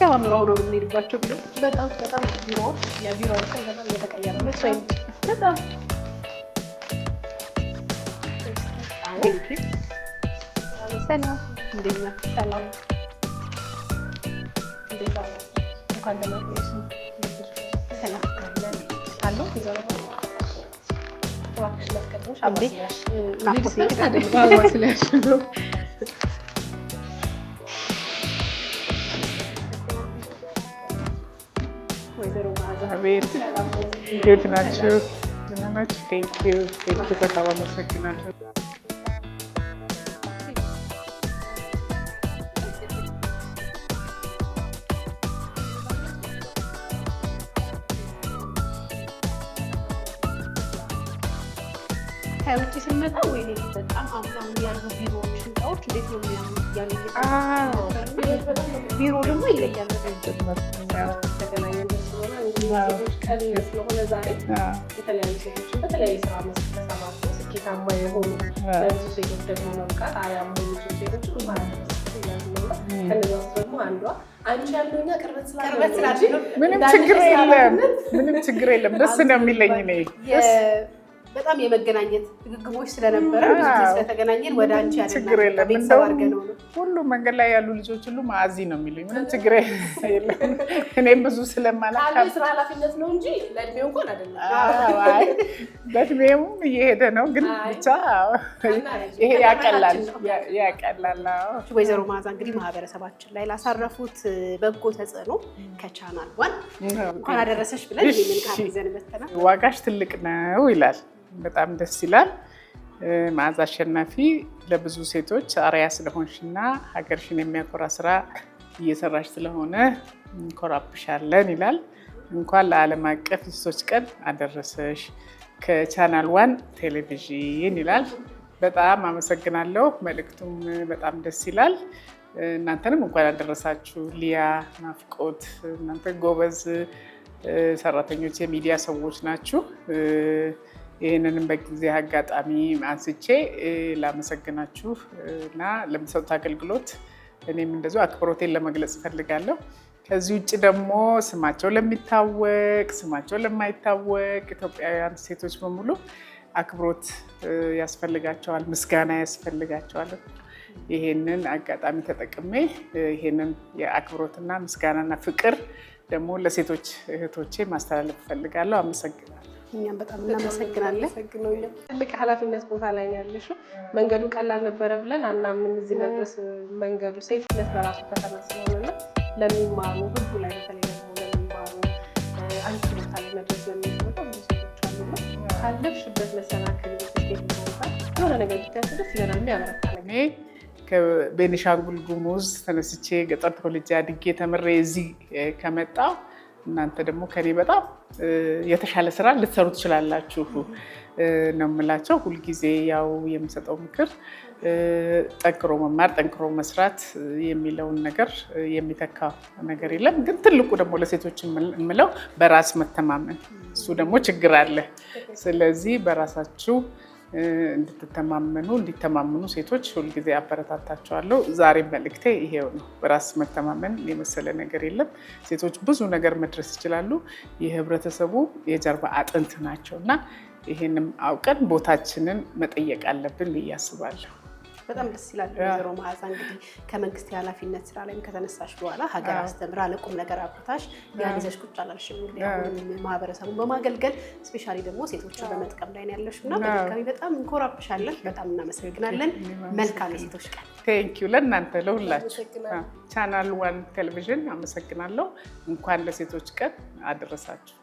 ያምራው ነው የምንሄድባቸው ቢሮ በጣም ቢሮዎች የቢሮዎች በጣም የተቀየረ ነው ሰው በጣም ሰላም እንዴት ነህ? ሰላም እንዴት ነህ? እንኳን ደህና መጣሽ። ሰላም አሎ እባክሽ ላስቀድምሽ አባስላሽ አባስላሽ ነው ወይዘሮ ማዛ አቤት እንዴት ናችሁ? ደህና ናችሁ? ቴንኪው በጣም አመሰግናለሁ። ከውጭ ስንመጣ ወይኔ በጣም አሁን ያሉ ቢሮዎች ህንፃዎች እንዴት ነው የሚያምሩት? ቢሮ ደግሞ ይለያል። ተገናኘን ስለሆነ ቀን ስለሆነ ዛሬ የተለያዩ ሴቶችን በተለያዩ ስራ መስክ ተሰማርተው ስኬታማ የሆኑ ለብዙ ሴቶች ደግሞ መብቃት አያም ሆኑ ሴቶች ከነዛ ውስጥ ደግሞ አንዷ አንቺ ያለውና ቅርበት ስላለ ምንም ችግር የለም። ደስ ነው የሚለኝ እኔ በጣም የመገናኘት ግግሞች ስለነበረ ብዙ ስለተገናኘን ወደ አንቺ ችግር የለም። ቤተሰብ አድርገን ነው ሁሉ መንገድ ላይ ያሉ ልጆች ሁሉ ማዕዚ ነው የሚሉኝ። ምንም ችግር የለም። እኔም ብዙ ስለማላውቅ ስራ ኃላፊነት ነው እንጂ ለእድሜው እንኳን አይደለም። በእድሜውም እየሄደ ነው፣ ግን ብቻ ይሄ ያቀላል። ወይዘሮ መዓዛ እንግዲህ ማህበረሰባችን ላይ ላሳረፉት በጎ ተጽዕኖ ከቻናል ዋን እንኳን አደረሰሽ ብለን ይህንን ካርድ ይዘን መጥተናል። ዋጋሽ ትልቅ ነው ይላል። በጣም ደስ ይላል። መዓዛ አሸናፊ ለብዙ ሴቶች አርአያ ስለሆንሽና ሀገርሽን የሚያኮራ ስራ እየሰራሽ ስለሆነ እንኮራብሻለን ይላል። እንኳን ለዓለም አቀፍ የሴቶች ቀን አደረሰሽ ከቻናል ዋን ቴሌቪዥን ይላል። በጣም አመሰግናለሁ። መልእክቱም በጣም ደስ ይላል። እናንተንም እንኳን አደረሳችሁ። ሊያ፣ ናፍቆት፣ እናንተ ጎበዝ ሰራተኞች የሚዲያ ሰዎች ናችሁ። ይህንንም በጊዜ አጋጣሚ አንስቼ ላመሰግናችሁ እና ለምትሰጡት አገልግሎት እኔም እንደዚሁ አክብሮቴን ለመግለጽ እፈልጋለሁ። ከዚህ ውጭ ደግሞ ስማቸው ለሚታወቅ ስማቸው ለማይታወቅ ኢትዮጵያውያን ሴቶች በሙሉ አክብሮት ያስፈልጋቸዋል፣ ምስጋና ያስፈልጋቸዋል። ይሄንን አጋጣሚ ተጠቅሜ ይሄንን የአክብሮትና ምስጋናና ፍቅር ደግሞ ለሴቶች እህቶቼ ማስተላለፍ እፈልጋለሁ። አመሰግናለሁ። እኛም በጣም እናመሰግናለን። ትልቅ ኃላፊነት ቦታ ላይ ያለሽው መንገዱ ቀላል ነበረ ብለን አናምንም። እዚህ መድረስ መንገዱ ሴፍነት በራሱ ፈተና ስለሆነ ለሚማሩ ህጉ ላይ በተለይ ደግሞ ለሚማሩ አንቺ ቦታ ላይ መድረስ ለሚችሉ ብዙ ሴቶች አሉና ካለፍሽበት መሰናክል ስኬት ይሆናል የሆነ ነገር ብታያት ደስ ይለናል። የሚያበረታ እኔ ከቤኒሻንጉል ጉሙዝ ተነስቼ ገጠር ተወልጄ አድጌ ተምሬ እዚህ ከመጣሁ እናንተ ደግሞ ከኔ በጣም የተሻለ ስራ ልትሰሩ ትችላላችሁ ነው የምላቸው። ሁልጊዜ ያው የምሰጠው ምክር ጠንክሮ መማር፣ ጠንክሮ መስራት የሚለውን ነገር የሚተካ ነገር የለም። ግን ትልቁ ደግሞ ለሴቶች የምለው በራስ መተማመን፣ እሱ ደግሞ ችግር አለ። ስለዚህ በራሳችሁ እንዲተማመኑ ሴቶች ሁልጊዜ አበረታታቸዋለሁ። ዛሬ መልእክቴ ይሄው ነው። በራስ መተማመን የመሰለ ነገር የለም። ሴቶች ብዙ ነገር መድረስ ይችላሉ። የህብረተሰቡ የጀርባ አጥንት ናቸው እና ይሄንም አውቀን ቦታችንን መጠየቅ አለብን ብዬ አስባለሁ። በጣም ደስ ይላል። ወይዘሮ መዓዛ እንግዲህ ከመንግስት የኃላፊነት ስራ ላይም ከተነሳሽ በኋላ ሀገር አስተምራ ለቁም ነገር አብቅታሽ ያን ይዘሽ ቁጭ አላልሽም። ማህበረሰቡን በማገልገል ስፔሻሊ ደግሞ ሴቶችን በመጥቀም ላይ ነው ያለሽው እና በድጋሚ በጣም እንኮራብሻለን። በጣም እናመሰግናለን። መልካም የሴቶች ቀን። ቴንኪው ለእናንተ ለሁላችሁ። ቻናል ዋን ቴሌቪዥን አመሰግናለሁ። እንኳን ለሴቶች ቀን አደረሳችሁ።